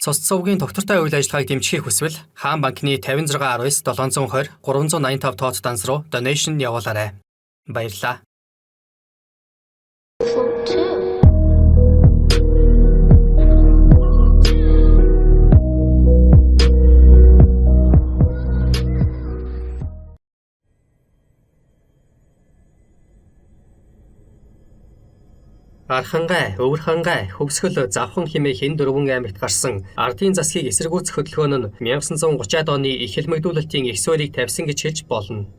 Цус цувгийн доктортой үйл ажиллагааг дэмжихийг хүсвэл Хаан банкны 5619 720 385 тооц данс руу donation явуулаарай. Баярлалаа. Архангай, өвөрхангай, хөвсгөл завхан хэмээх хэн дөрвөн аймагт гарсан ардын засгийг эсэргүүцэх хөдөлгөөн нь 1930-ад оны их хэлмэгдүүлэлтийн их суурийг тавьсан гэж хэлж болно.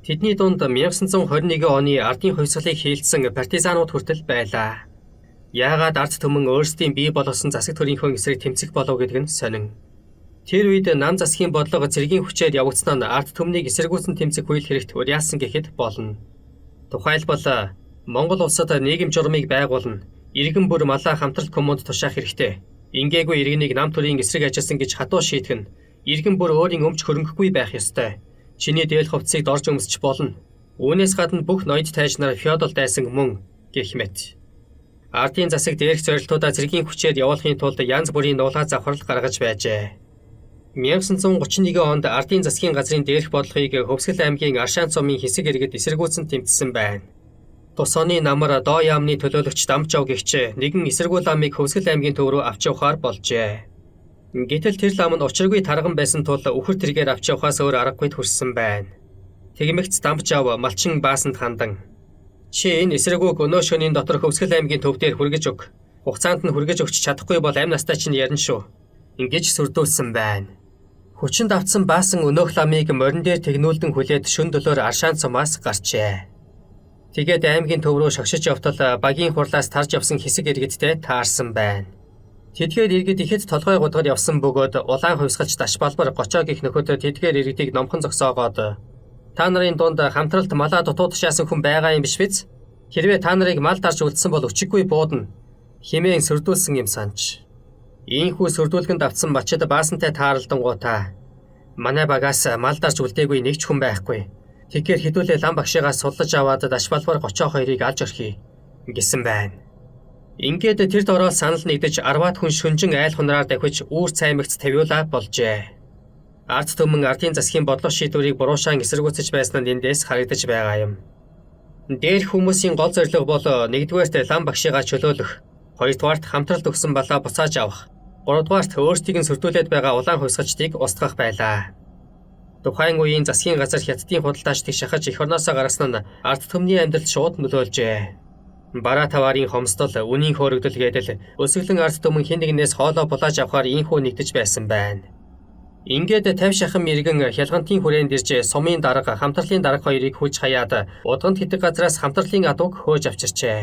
Тэдний дунд 1921 оны ардын хувьсгалыг хийлдсэн партизанууд хүртэл байлаа. Яагаад ард түмэн өөрсдийн бий болгосон засаг төрийнхөө эсрэг тэмцэх болов гэдэг нь сонин. Тэр үед нам засгийн бодлого цэргийн хүчээр явагдсан нь ард түмнийг эсэргүүцэн тэмцэх үйл хэрэгт уриалсан гэхэд болно. Тухайлбал Монгол улсад нийгэм журмыг байгуулна. Иргэн бүр малаа хамтралт коммунд тушаах хэрэгтэй. Ингээгүй иргэнийг нам төрийн эсрэг ажилласан гэж хатуу шийтгэн. Иргэн бүр өөрийн өмч хөрөнгөгүй байх ёстой. Чиний дээл хувцсыг дорж өмсч болно. Үүнээс гадна бүх ноёд тайж нар феодал дайсан мөн гэх мэт. Ардын засаг дээрх зорилтуудаа цэргийн хүчээр явуулахын тулд янз бүрийн нуулгаа завхрал гаргаж байжээ. 1931 онд ардын засгийн газрын дээрх бодлогыг Хөвсгөл аймгийн Аршаан цомын хэсэг иргэд эсэргүүцэн тэмцсэн байна. Тус оны намар доо яамны төлөөлөгч Дамжав гэгч нэгэн эсэргүүл ламыг Хөвсгөл аймгийн төв рүү авч явахаар болжээ. Гэтэл тэр лам нь учиргүй тарган байсан тул үхэр тэргээр авч явахаас өөр аргагүй хүрсэн байна. Тэгмэгц Дамжав малчин баасанд хандан "Чи энэ эсрэгүүг өнөө шөнийн дотор Хөвсгөл аймгийн төв дээр хүргэж өг. Хугацаанд нь хүргэж өгч чадахгүй бол амь настай чинь ярина шүү" ингэж сүрдүүлсэн байна. Хүчинд автсан баасан өнөөх ламыг морин дээр тэгнүүлдэн хүлээд шөн дөлөөр Аршаан цомоос гарчээ. Тэгээд аймгийн төв рүү шогшиж явтал багийн хурлаас тарж явсан хэсэг иргэдтэй таарсан байна. Тэдгээр иргэд ихэд толгой гудгад явсан бөгөөд улаан хувьсгалч Дашбалбар Гочоо гих нөхөд тэдгээр иргэдийг номхон зогсоогоод "Та нарын дунд хамтралт малаа дутуу тушаасан хүн байгаа юм биш биз? Хэрвээ та нарыг мал дарж үлдсэн бол өчиггүй буудна" хэмээн сүрдүүлсэн юм санаж. Ийхүү сүрдүүлгэнд автсан бачид баасантай тааралдангуудаа "Манай багаас мал дарж үлдээгүй нэг ч хүн байхгүй. Тэгэхээр хэдүүлээ лам багшигаас суллаж аваад Дашбалбар Гочоо хоёрыг алж орхий" гэсэн байна. Ингээд тэр дороо санал нэгдэж 10-аад хүн шүнжин айл хунраар давхиж үүр цаймагц тавиулаа болжээ. Ард түмэн ардын засгийн бодлого шийдвэрийг буруушаан эсэргүүцэж байсан нь эндээс харагдаж байгаа юм. Дээрх хүмүүсийн гол зорилго бол нэгдүгээрт лам багшигаа чөлөөлөх, хоёрдугаарт хамтралд өгсөн балаа буцааж авах, гуравдугаарт өөрсдийг нь сүрдүүлээд байгаа улаан хувьсгалчдыг устгах байлаа. Тухайн үеийн засгийн газар хятадын худалдаачдыг шахаж эх орноосоо гаргасан нь ард түмний амьдралд шууд нөлөөлжээ. Бараа таварын хомсдол, үнийн хөөрөгдөл гэдэл өсөглөн ард түмэн хэн нэгнээс хоолоо булааж авахаар ийхүү нэгдэж байсан байна. Ингээд 50 шахам иргэн хялгантын хүрээнд ирж сумын дарга, хамтралын дарга хоёрыг хүж хаяад удганд хитэг газраас хамтралын адууг хөөж авчирчээ.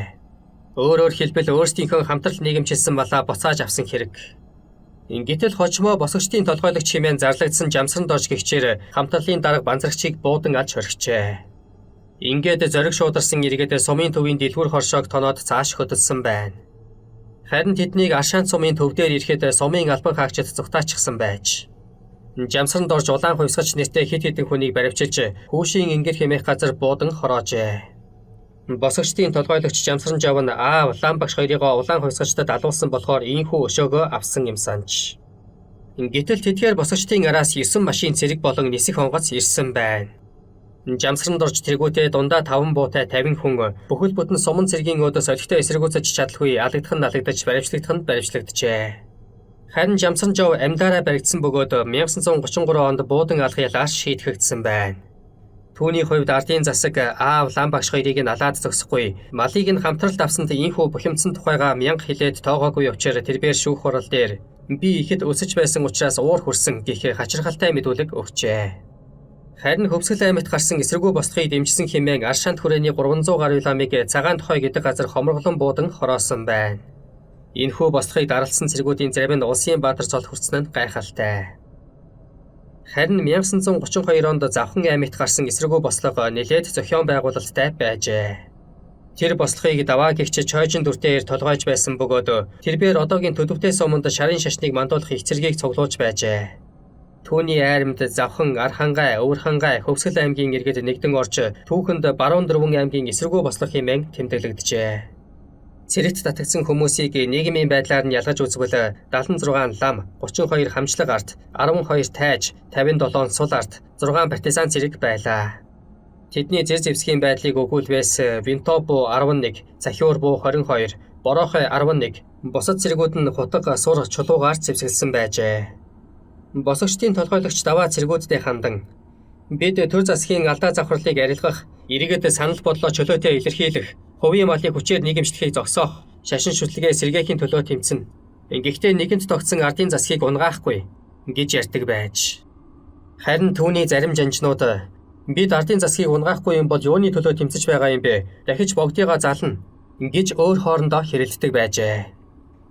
Өөрөөр хэлбэл өөрсдийнхөө хамтрал нийгэмчилсэн балаа буцааж авсан хэрэг. Гэтэл хожмоо босгочдын толгойлогч хэмээн зарлагдсан Жамсран дорж гэгчээр хамтралын дарга банзрагчийг буудан алж хорхижээ. Ингээд зориг шуударсан иргэд сумын төвийн дэлгүүр хоршоог тоноод цааш хөдөлсөн байна. Харин тэднийг Аршаан сумын төв дээр ирэхэд сумын албан хаагчид зүгтаачихсан байж. Жамсран дорж улаан хувьсгалч нэртэй хит хитэн хүнийг баривчилж хүүшийн ингэр хэмээх газар буудан хороожээ. Босгочдын толгойлогч Жамсран жав нь лам багш хоёрыгоо улаан хувьсгалчдад алуулсан болохоор ийхүү өшөөгөө авсан юм санаж. Гэтэл тэдгээр босгочдын араас 9 машин цэрэг болон нисэх онгоц ирсэн байна. Жамсран дорж тэргүүтээ дундаа 5 буутай 50 хүн бүхэл бүтэн суман цэргийн өөдөөс олигтой эсэргүүцэж чадалгүй алагдах нь алагдаж баривчлагдчихжээ. Харин Жамсран жав амьдараа баригдсан бөгөөд 1933 онд буудан алах ялгаас шийтгэгдсэн байна. Түүний хувьд ардын засаг лам багш хоёрыг нь алаад зогсохгүй, малыг нь хамтралд авсанд ийхүү бухимдсан тухайгаа мянга хилээд тоогоогүй явчаар тэрбээр шүүх хурал дээр "Би ихэд өсөж байсан учраас уур хүрсэн" гэх хачирхалтай мэдүүлэг өгчээ. Харин Хөвсгөл аймагт гарсан эсрэгүү бослохыг дэмжсэн хэмээн Аршаант хүрээний 300 гаруй ламыг Цагаан тухай гэдэг газар хомроглон буудан хороосон байна. Энэхүү бослохыг даралсан цэргүүдийн зарим нь улсын баатар цол хүртсэн нь гайхалтай. Харин 1932 онд Завхан аймагт гарсан эсрэгүү бослого нэлээд зохион байгуулалттай байжээ. Тэр бослогыг даваа гэгч Чойжин дүртээр толгойж байсан бөгөөд тэрбээр одоогийн төдөвтэй суманд шарын шашныг мандуулах эцэргийг цуглуулж байжээ. Түүний айрамд Завхан, Архангай, Өвөрхангай, Хөвсгөл аймгийн иргэд нэгдэн орж түүхэнд баруун дөрвөн аймгийн эсрэгүү бослого хэмээн тэмдэглэгдэжээ. Цэрэгт татагдсан хүмүүсийг нийгмийн байдлаар нь ялгаж үзвэл 76 лам, 32 хамчлаг арт, 12 тайж, 57 сул арт, 6 партизан зэрэг байлаа. Тэдний зэр зэвсгийн байдлыг өгүүлбээс Винтобу 11, Захиурбу 22, Борохой 11, бусад цэргүүд нь хутга сур чулуугаар зэвсгэлсэн байжээ. Босогчдын толгойлогч даваа цэргүүдтэй хандан бид төр засгийн алдаа завхралыг арилгах, иргэд санал бодлоо чөлөөтэй илэрхийлэх, хувийн малыг хүчээр нийгэмшлэхийг зогсоох, шашин шүтлгээ сэргээхийн төлөө тэмцэнэ. Гэхдээ нэгэнт тогтсон ардын засгийг унгаахгүй гэж ярьдаг байж. Харин түүний зарим жанжнууд бид ардын засгийг унгаахгүй юм бол юуны төлөө тэмцэж байгаа юм бэ? Дахиж богдыгаа зална гэж өөр хоорондоо хэрэлддэг байжээ.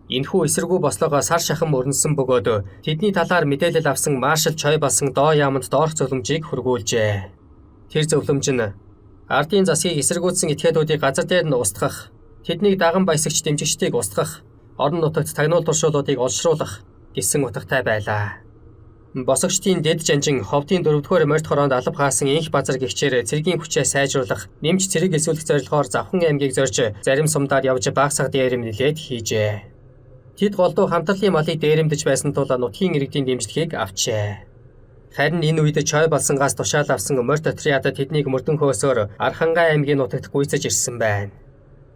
Энэхүү эсэргүү бослогоо сар шахан өрнөсөн бөгөөд тэдний талаар мэдээлэл авсан маршал Чой болсон доо яамд доорх зөвлөмжийг хүргүүлжээ. Тэр зөвлөмж нь ардын засгийг эсэргүүцсэн этгээдүүдийг газар дээр нь устгах, тэднийг даган баясагч дэмжигчдийг устгах, орон нутагт тагнуул туршуулуудыг олшруулах гэсэн утгатай байлаа. Босогчдын дэд жанжин ховдын 4-р морьт хороонд алба хаасан инх базар гихчээр цэргийн хүчээ сайжруулах, нэмж цэрэг эсвэлэх зорилгоор Завхан аймгийг зорж зарим сумдаар явж багсаг дээрэм нэлээд хийжээ. Тэд голдуу хамтарлын малыг дээрэмдэж байсан тул нутгийн иргэдийн дэмжлэгийг авчээ. Харин энэ үед Чой болсонгаас тушаал авсан морьт отряд тэднийг мөрдөн хөөсөөр Архангай аймгийн нутагт гүйцэж ирсэн байна.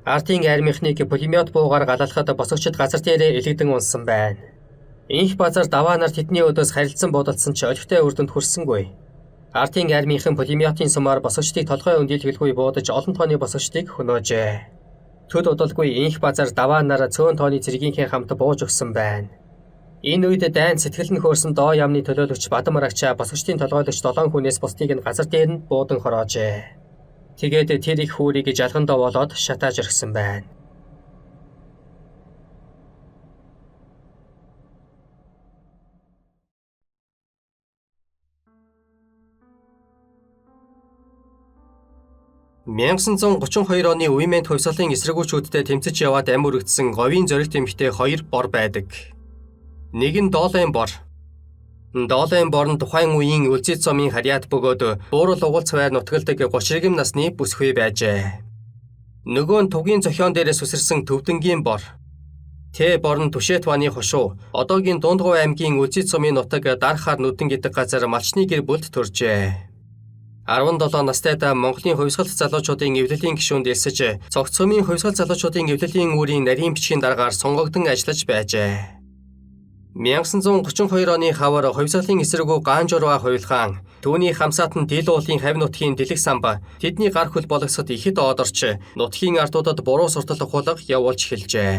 Ардын армийнхныг пулемет буугаар галаалахад босогчд газар дээрээ элэгдэн унсан байна. Инх базар даваа нар тэдний өдөөс харилцсан бодолцсон ч олигтой үрдэнд хүрсэнгүй. Ардын армийнхан пулеметін сумаар босогчдыг толгой өндөлгөлгүй буудаж олон тооны босогчдыг хөнөөжээ. Төд удалгүй инх базар даваа нараа цөөн тооны цэргийнхээ хамт бууж өгсөн байна. Энэ үед дайн сэтгэл нь хөөрсөн доо яамны төлөөлөгч Бадам Арагчаа босогчдын толгойлогч 7 хүнээс бусдыг нь газар дээр нь буудан хороожээ. Тэгээд тэр их хүүрийг жалган довоолоод шатааж орхисон байна. (1932) оны Уимент хувьсгалын эсэргүүчүүдтэй тэмцэж яваад ам өргөдсөн говийн зоригт эмэгтэй 2 бор байдаг. Нэг нь Доолайн бор. Доолайн бор нь тухайн үеийн Үлзий цомын харьяат бөгөөд буурал угалц байр нутгалдаг 30 рэгэм насны бүсгүй байжээ. Нөгөө нь тугийн зохион дээрээс үсэрсэн Төвдөнгийн бор. Тэ бор нь Түшэтваны хошуу, одоогийн Дундгов аймгийн Үлзий цомын нутаг Дархаар нүдэн гэдэг газар малчны гэр бүлд төржээ. 17 настайдаа Монголын хувьсгалт залуучуудын эвлэлийн гишүүнд элсэж, цогц цөмийн хувьсгал залуучуудын эвлэлийн үүрийн нарийн бичгийн дараагаар сонгогдсон ажиллаж байжээ. 1932 оны хавар хувьсгалын эсэргүү Гаанжурва хувилгаан, түүний хамсаатан Дил уулын хавь нутгийн Дэлэг самба, тэдний гар хөл болгосод ихэд оодорч, нутгийн ардуудад буруу суртал ухуулга явуулж эхэлжээ.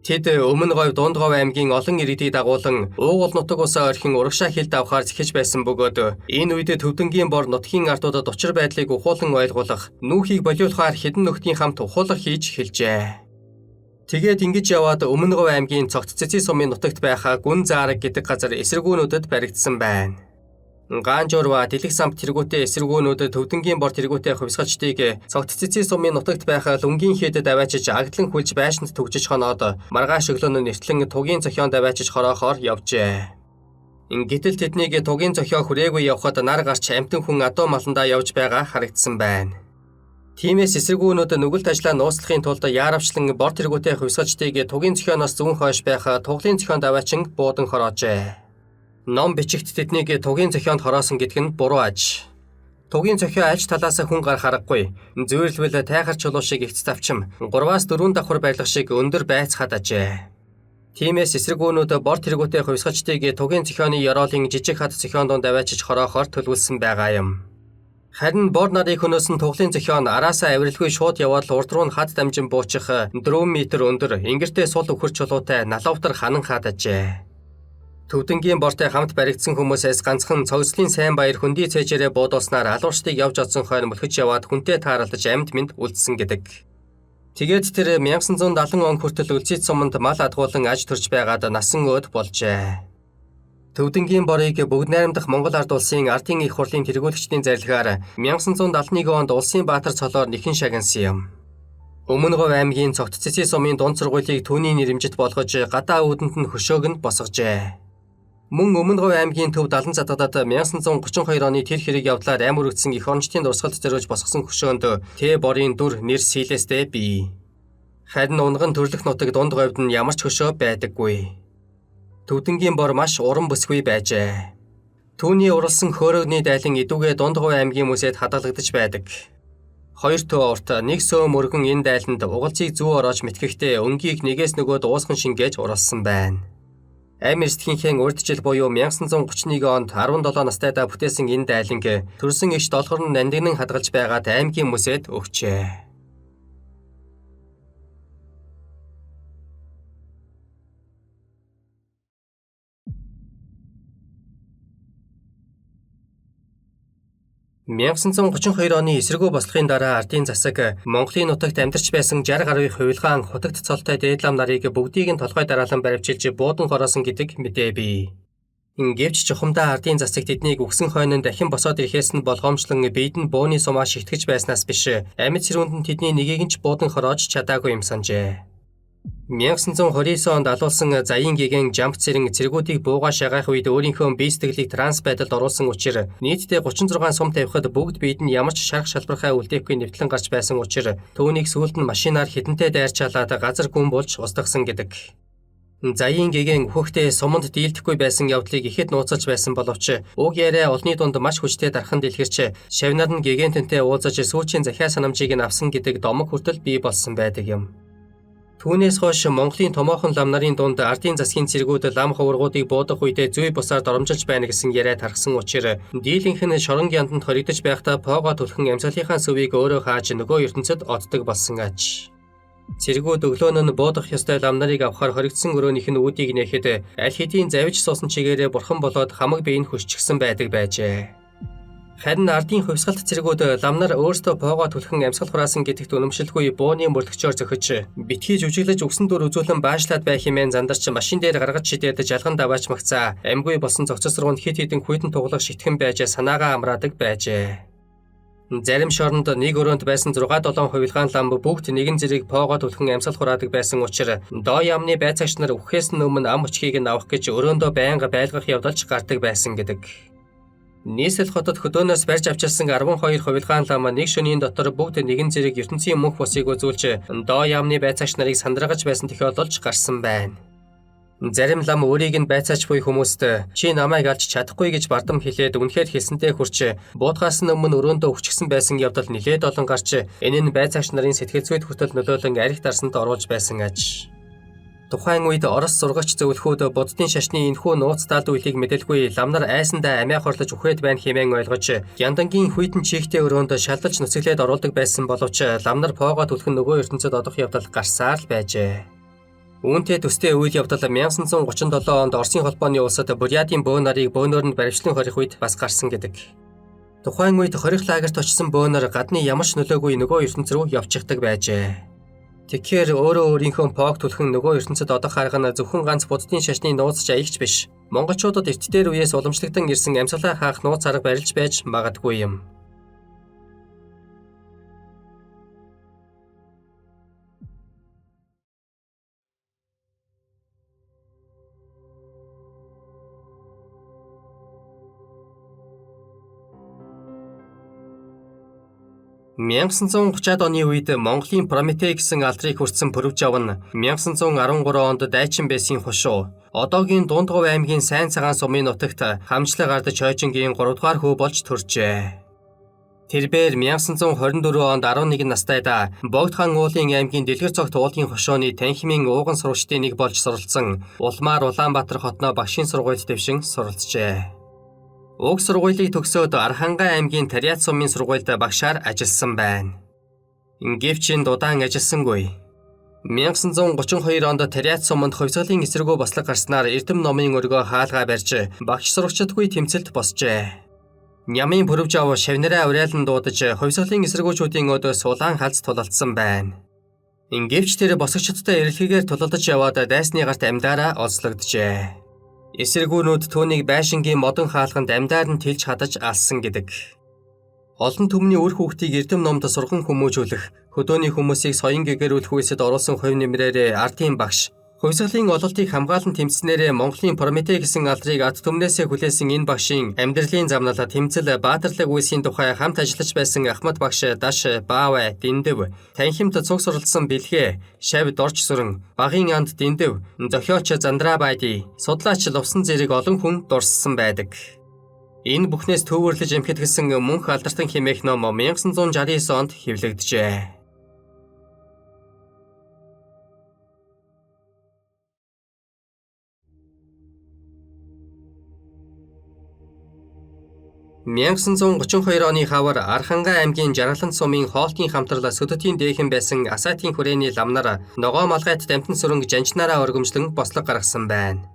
Тэд өмнө говь Дундгов аймгийн олон иргэдийг дагуулan уугуул нутаг усаа орхин урагшаа хил давхаар зэхэж байсан бөгөөд энэ үед Төвдөнгийн бор нутгийн ардуудад учир байдлыг ухуулан ойлгуулах, нүүхийг болиулахаар хэдэн нөхдийн хамт ухуулга хийж эхэлжээ. Тэгээд ингэж яваад өмнө говь аймгийн цогц цэцгийн сумын нутагт байх Гүн заараг гэдэг газар эсэргүүнүүдэд баригдсан байна. Гаанжурва Дэлэг самб тэргүүтэй эсэргүүнүүд Төвдөнгийн бор тэргүүтэй хувьсгалчдыг цогц цэцгийн сумын нутагт байх Лүнгийн хийдэд аваачиж агдлан хүлж байшинд төгжиж хоноод маргааш өглөө нь эртлэн тугийн зохионд аваачиж хороохоор явжээ. Гэтэл тэднийг тугийн зохио хүрээгүй явхад нар гарч амтэн хүн адуу маландаа явж байгаа харагдсан байна. Тиймээс эсэргүүнүүд нүгэлт ажлаа нууцлахын тулд яаравчлан бор тэргүүтэй хувьсгалчдыг тугийн зохионоос зүүн хойш байх туглын зохионд аваачин буудан хороожээ. Ном бичигт тэднийг тугийн зохионд хороосон гэдэг нь буруу аж. Тугийн зохио альж талаас хүн гарах аргагүй. Зүйрлвэл тайхар чулуу шиг ихц тавчим 3-4 давхар барилга шиг өндөр байцхад ажээ. Тиймээс эсэргүүнүүд бор тэргүүтэй хувьсгалчдыг тугийн зохионы ёроолын жижиг хад зохион донд аваачиж хороохоор төлөвлөсөн байгаа юм. Харин бор нарыг хөнөөсөн туглын зохион араасаа авиралгүй шууд яваад урд руу нь хад дамжин буучих 4 м өндөр ингэртэй сул өхөр чулуутай налавтар ханан хад ажээ. Төвдөнгийн бортой хамт баригдсан хүмүүсээс ганцхан цогцлын сайн баяр хөндөй цээжээрээ буудуулснаар алуурчдыг явж одсон хойно мөлхөж яваад хүнтэй тааралдаж амьд мэнд үлдсэн гэдэг. Тэгээд тэр 1970 он хүртэл Үлзий цомонд мал адгуулan аж төрж байгаад насан өөд болжээ. Төвдөнгийн борыг бүгд найрамдах Монгол ард улсын ардын их хурлын тэргүүлэгчдийн зарилгаар 1971 онд улсын баатар цолоор нэхэн шагнасан юм. Өмнө говь аймгийн цогц цэцгийн сумын дунд сургуулийг түүний нэрэмжит болгож гадаа үүдэнд нь хөшөөг нь босгожээ. Мөн өмнө говь аймгийн төв далан задгадад 1932 оны тэр хэрэг явдлаар ам өргөдсөн их орончдын дурсгалд зориулж босгосон хөшөөнд Тэ борын дүр нэр Силэстэй бий. Харин унган төрлөх нутаг дунд говьд нь ямар ч хөшөө байдаггүй. Түдэнгийн бор маш уран бүсгүй байжээ. Түүний уралсан хөөрөгний дайлан идүүгээ Дундговь аймгийн мөсөд хадгалагдаж байдаг. 2 төө урт нэг сөөм өргөн энэ дайланд угалзыг зүү ороож мэтгэхдээ өнгийг нэгээс нөгөөд уусган шингээж уралсан байна. Амир стхийнхээ урд жил буюу 1931 онд 17 настайдаа бүтээсэн энэ дайланг төрсөн эгч долхор нь нандинан хадгалж байгаад аймгийн мөсөд өгчээ. (1932 оны эсэргүү бослогын дараа ардын засаг Монголын нутагт амьдарч байсан 60 гаруй хувилгаан хутагт цолтой дээдлам нарыг бүгдийг нь толгой дараалан баривчилж буудан хороосон гэдэг мэдээ бий. Гэвч чухамдаа ардын засаг тэднийг үгсэн хойно дахин босоод ирэхээс нь болгоомжлон биед нь бууны сумаа шигтгэж байснаас биш амьд сэрүүнд нь тэдний нэгийг нь ч буудан хороож чадаагүй юм санжээ. 1929 онд алуулсан заяын гигэн жамп цэргүүдийг буугаа шагаах үед өөрийнхөө бие сэтгэлийг транс байдалд оруулсан учраас нийтдээ 36 сум тавихад бүгд биед нь ямар ч шарх шалбархай үлдээхгүй нэвтлэн гарч байсан учраас түүнийг сүүлд нь машинаар хідэнтэй дайрчаалаад газар гүн болж устгасан гэдэг. Заяын гигэн хөхтөө суманд дийлдэхгүй байсан явдлыг ихэд нууцалж байсан боловч уг яриа олны дунд маш хүчтэй дархан дэлгэрч шавнар нь гигэнтэнтэй уулзаж сүүчийн захиа санамжийг нь авсан гэдэг домог хүртэл бий болсон байдаг юм. Түүнээс хойш Монголын томоохон лам нарын дунд ардын засгийн цэргүүд лам хуврагуудыг буудах үедээ зүй бусаар доромжилж байна гэсэн яриа тархсан учраас дийлэнх нь шорон гянданд хоригдож байхдаа пого түлхэн амьсгалынхаа сүвийг өөрөө хааж нөгөө ертөнцид оддог болсон аж. Цэргүүд өглөөнөө нь буудах ёстой лам нарыг авахар хоригдсан өрөөнийх нь үүдийг нээхэд аль хэдийн завж суусан чигээрээ бурхан болоод хамаг бие нь хөшчихсэн байдаг байжээ. Харин ардын хувьсгалт цэргүүд лам нар өөрсдөө пого түлхэн амьсгал хураасан гэдэгт үнэмшилгүй бууны мөрлөгчөөр зөхөж битгий жүжиглэж өгсөн дүр үзүүлэн баашлаад байх хэмээн зандарч машин дээр гаргаж шидээд жалган даваач магцаа амьгүй болсон зохицос руу хит хитэн хүйтэн туглах шитгэн байж санаагаа амраадаг байжээ. Зарим шоронд нэг өрөөнд байсан 6-7 хувилгаан лам бүгд нэгэн зэрэг пого түлхэн амьсгал хураадаг байсан учраас доо яамны байцаагч нар үхээс нь өмнө ам өчгийг нь авах гэж өрөөндөө байнга байлгах явдалж гардаг байсан гэдэг. Нийслэл хотод хөдөөнөөс барьж авчирсан 12 хувилгаан лам нэг шөнийн дотор бүгд нэгэн зэрэг ертөнцийн мөнх босыг үзүүлж доо яамны байцаагч нарыг сандрагаж байсан тохиолдолж гарсан байна. Зарим лам өөрийг нь байцаач буй хүмүүст чи намайг алж чадахгүй гэж бардам хэлээд үнэхээр хэлсэнтэй хүрч буудгаас нь өмнө өрөөндөө өвчгсөн байсан явдал нилээд олон гарч энэ нь байцаагч нарын сэтгэл зүйд хүртэл нөлөөлөн арх дарсанд оруулж байсан аж. Тухайн үед Орос зургач зөвлөхүүд буддын шашны энэхүү нууц талд үйлийг мэдэлгүй лам нар айсандаа амиа хорлож үхээд байна хэмээн ойлгож яндангийн хүйтэн чигтэй өрөөнд шалдалж нүцгэлээд оруулдаг байсан боловч лам нар пого түлхэн нөгөө ертөнцид одох явдал гарсаар л байжээ. Үүнтэй төстэй үйл явдал 1937 онд Оросын холбооны улсад Бурятийн бөө нарыг бөөнөр нь баривчлан хорих үед бас гарсан гэдэг. Тухайн үед хорих лагерт очсон бөөнөр гадны ямар ч нөлөөгүй нөгөө ертөнц рүү явчихдаг байжээ. Тэгэхээр өөрөө өөрийнхөө пог түлхэн нөгөө ертөнцид одох арга нь зөвхөн ганц буддын шашны нууц аягч биш. Монголчуудад эрт дээр үеэс уламжлагдсан ирсэн амьсгалаа хаах нууц арга барилж байж магадгүй юм. (1930-ад оны үед Монголын Прометей гэсэн алдрыг хүртсэн Пүрвжав нь 1913 онд дайчин байсан хошуу. Одоогийн Дундговь аймгийн Сайн цагаан сумын нутагт хамжлаг ард Чойжингийн 3 дугаар хүү болж төржээ. Тэрбээр 1924 онд 11 настайдаа Богд хаан уулын аймгийн Дэлгэр цогт уулын хошооны танхимын ууган сурагчдын нэг болж суралцсан Улмаар Улаанбаатар хотноо багшийн сургуульд дэвшин суралцжээ. Уг сургуулийг төгсөөд Архангай аймгийн Тариат сумын сургуульд багшаар ажилласан байна. Гэвч энэ удаан ажилласангүй. 1932 онд Тариат суманд хувьсгалын эсэргүү бослог гарснаар Эрдэм номын өргөө хаалгаа барьж багш сурагчдгүй тэмцэлд босжээ. Нямын Пүрвжав шавнараа уриалан дуудаж хувьсгалын эсэргүүчүүдийн өдөөс улаан халз тулалдсан байна. Гэвч тэр босгочдтой эрэлхийгээр тулалдаж яваад дайсны гарт амьдаараа олзлогджээ. Эсэргүүнүүд түүнийг байшингийн модон хаалганд амьдаар нь тэлж хадаж алсан гэдэг. Олон түмний үр хүүхдийг Эрдэм номд сурган хүмүүжүүлэх, хөдөөний хүмүүсийг соён гэгэрүүлэх үйлсэд оруулсан хувь нэмрээр ардын багш Хувьсгалын ололтыг хамгаалан тэмцснээрээ Монголын Прометей гэсэн алдрыг ад түмнээсээ хүлээсэн энэ багшийн амьдралын замнал тэмцэл баатарлаг үйлсийн тухай хамт ажиллаж байсан Ахмад багш Даш Баавай Дэндев, танхимд цуг суралцсан Бэлгээ, Шавь Дорж Сүрэн, Багын анд Дэндев, зохиолч Зандраа Байди, судлаач Лувсан зэрэг олон хүн дурссан байдаг. Энэ бүхнээс төвөрлөж эмхэтгсэн мөнх алдартан хэмээх ном 1969 онд хэвлэгджээ. (1932) оны хавар Архангай аймгийн Жаргалант сумын хоолтын хамтрал Сөдөтийн дээхэн байсан Асайтын хүрээний ламнар ногоо малгайт дамтан сүрэнг жанчнаараа өргөмжлөн бослог гаргасан байна.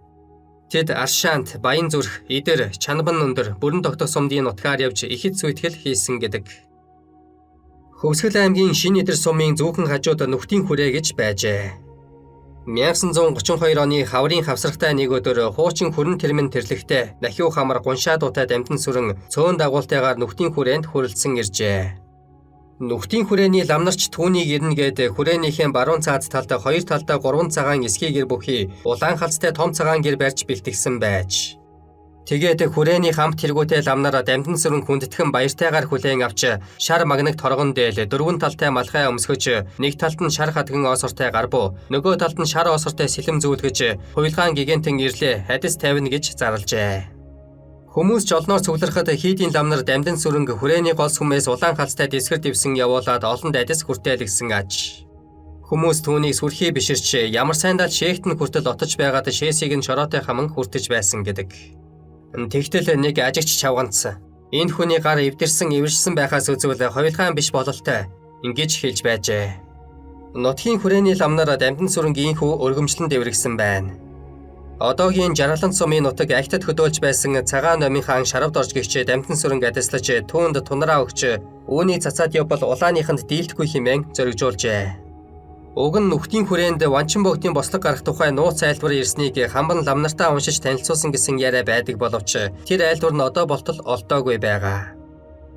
Тэд Аршаант, Баян зүрх, Идэр, Чанбан өндөр, Бүрэн тогтох сумдын нутгаар явж ихэд сүйтгэл хийсэн гэдэг. Хөвсгөл аймгийн Шин Идэр сумын зүүхэн хажууд Нүхтийн хүрээ гэж байжээ. 1932 оны хаврын хавсрагтай нэг өдөр хуучин хүрэн тэрмэн тэрлэгтэй Нахиу хамар гуншаа дуутай дамтан сүрэн цөөн дагуултайгаар Нүхтийн хүрээнд хүрэлцэн иржээ. Нүхтийн хүрээний ламнарч түүнийг ирнэ гээд хүрээнийхээ баруун цаад талд хоёр талдаа 3 цагаан эсхий гэр бүхий улаан халцтай том цагаан гэр барьж бэлтгэсэн байж. Тэгээд хүрээний хамт тэргүүтэй ламнараа дамтан сүрэн хүндэтгэн баяртайгаар хүлээн авч шар магнагт торгон дээл 4 талтай малгай өмсгөж нэг талд нь шар хадган оосортой гарбуу нөгөө талд нь шар оосортой сэлэм зүүлгэж хуйлгаан гигантэн ирлээ хадис тавина гэж зарлжээ. Хүмүүс жолноор цугларахад хийдийн ламнар дамтан сүрэнг хүрээний гол сүмээс улаан халцтай дэсгэр дэвсэн явуулаад олон дайдас хүртээлгсэн аж. Хүмүүс түүнийг сүрхий биширч ямар сайндаа шээхтэн хүртэл отож байгаад шээсийг нь шороотой хаман хүртэж байсан гэдэг. Тэгтэл нэг ажигч чавганц энэ хүний гар эвдэрсэн эвэршсэн байхаас үзвэл хувилгаан биш бололтой ингэж хэлж байжээ. Нутгийн хүрээний ламнаар дамтан сүрэнгийн хүү өргөмжлөн дэврэгсэн байна. Одоогийн Жаргалант сумын нутаг агтад хөдөөлж байсан цагаан номын хаан Шаравд орж гихч дамтан сүрэнг адислаж түүнд тунараа өгч үүний цацаад явбал улааныханд дийлдэхгүй хэмээн зоригжуулжээ. Уг нь Нүхтийн хүрээнд Ванчин богдын бослог гарах тухай нууц айлтвар ирснийг хамбан ламнартаа уншиж танилцуулсан гэсэн яриа байдаг боловч тэр айлтвар нь одоо болтол олдоогүй байгаа.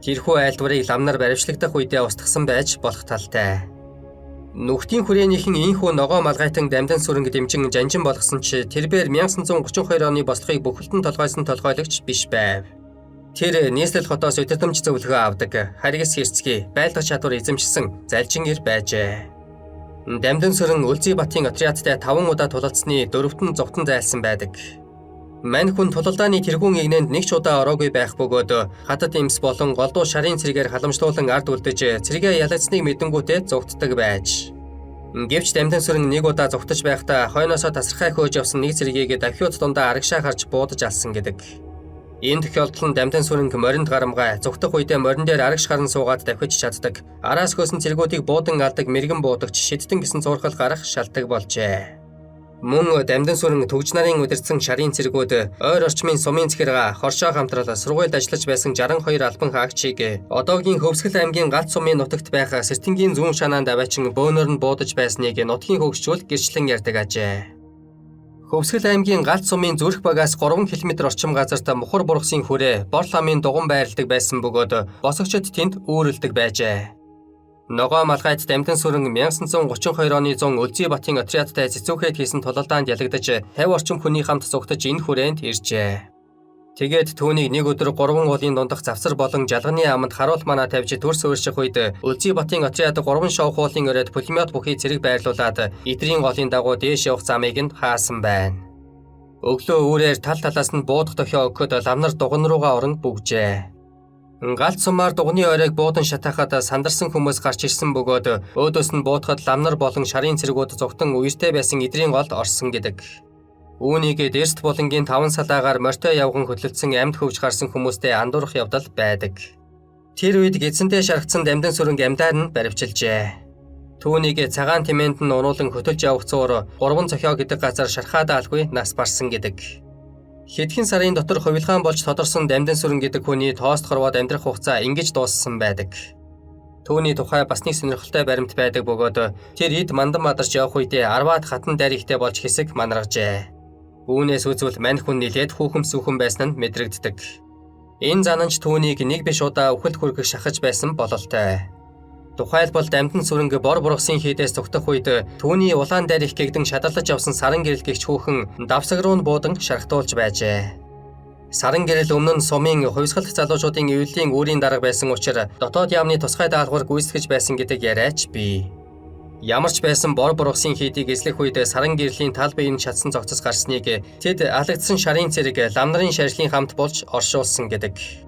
Тэрхүү айлтварыг ламнар баривчлагдах үедээ устгасан байж болох талтай. Нүхтийн хүрээнийхэн ийхүү ногоо малгайтан дамтан сүрэнг дэмжин жанжин болгосон ч тэрбээр 1932 оны бослогыг бүхэлдэн толгойсон толгойлагч биш байв. Тэр нийслэл хотоос удирдамж зөвлөгөө авдаг, харгас хэрцгий, байлдах чадвар эзэмшсэн залжин ир байжээ. Дамтан сүрэн Үлзий Батын отрядтай 5 удаа тулалцсны 4-т зовтон зайлсан байдаг. Мань хүн тулалдааны тэргүүн игнэнд нэг ч удаа ороогүй байх бөгөөд хатад имс болон голдуу шарын цэрэгээр халамжлуулан ард үлдэж цэрэгээ ялагдсныг мэдэнгүүтээ зугтдаг байж. Гэвч дамтан сүрэн нэг удаа зугтаж байхдаа хойноосоо тасархай хөөж явсан нэг цэрэгийг давхиуд дундаа арагшаа харж буудаж алсан гэдэг. Энэ тохиолдол нь дамтан сүрэнг моринд гарамгай зүгтах үедээ морин дээр арагш гарan суугаад давхиж чаддаг. Араас хөөсөн цэргүүдийг буудан алдаг мэрэгэн буудагч шидтэн гэсэн зурхал гарах шалтгаан болжээ. Мөн дамтан сүрэн төгж нарын удирдсан шарын цэргүүд ойр орчмын сумын цэхэрга хоршоо хамтрал сургуульд ажиллаж байсан 62 албан хаагчийг одоогийн Хөвсгөл аймгийн галт сумын нутагт байх Сэртэнгийн зүүн шанаанд аваачин бөөнөр нь буудаж байсныг нутгийн хөгжчүүл гэрчлэн ярьдаг ажээ. Хөвсгөл аймгийн галт сумын зүрх багаас 3 км орчим газарт мухар бургасын хүрээ бор ламын дуган байрладаг байсан бөгөөд босогчид тэнд үүрэлдэг байжээ. Ногоо малгайт дамтан сүрэн 1932 оны 100 Үлзий Батын отрядтай цэцүүхэд хийсэн тулалдаанд ялагдаж 50 орчим хүний хамт зугтаж энэ хүрээнд иржээ. Тэгээд түүнийг нэг өдөр 3 уулын дундах завсар болон жалганы аманд харуул манаа тавьж төрс өөрших үед Үлзий Батын отряд 3 шов хуулын өрөөд пулемет бүхий зэрэг байрлуулад эдрийн голын дагуу дээш явах замыг нь хаасан байна. Өглөө үүрээр тал талаас нь буудах дохио өгөхөд ламнар дуган руугаа орон бүгжээ. Галт сумаар дугны оройг буудан шатаахад сандарсан хүмүүс гарч ирсэн бөгөөд өөдөөс нь буутахад ламнар болон шарын цэргүүд зугтан үертэй байсан эдрийн голд орсон гэдэг. Үүнийг дээрст булангийн 5 салаагаар морьтой явган хөтлөлдсөн амьд хөвж гарсан хүмүүстэй андуурах явдал байдаг. Тэр үед гидсэнтэй шаргацсан дамтан сүрэнг амьдаар нь баривчилжээ. Түүнийг цагаан тэмээнд нь уруулан хөтөлж явах зуур 3 цохио гэдэг газар шархаад алгүй нас барсан гэдэг. Хэдхэн сарын дотор хувилгаан болж тодорсон дамтан сүрэн гэдэг хүний тоост хорвоод амьдрах хугацаа ингэж дууссан байдаг. Түүний тухай бас нэг сонирхолтой баримт байдаг бөгөөд тэр эд мандан мадарч явах үедээ 10-аад хатан дайр ихтэй болж хэсэг манаргажээ. Үүнээс үзвэл мань хүн нилээд хүүхэм сүхэн байсан нь мэдрэгддэг. Энэ зананч түүнийг нэг биш удаа үхэл хүргэх шахаж байсан бололтой. Тухайлбал дамтан сүрэнгэ бор бургасын хийдээс зүгтэх үед түүний улаан дайрах гэгдэн шадалж авсан саран гэрэл гэгч хүүхэн давсаг руу буудан шархтуулж байжээ. Саран гэрэл өмнө нь сумын хувьсгалт залуучуудын эвлэлийн үүрийн дарга байсан учраас дотоод яамны тусгай даалгавар гүйцэтгэж байсан гэдэг яриач бий. Ямар ч байсан бор бургасын хийдийг эслэх үед саран гэрлийн тал биеийн шатсан цогцос гарсныг тэд алагдсан шарын цэрэг лам нарын шарилын хамт болж оршуулсан гэдэг.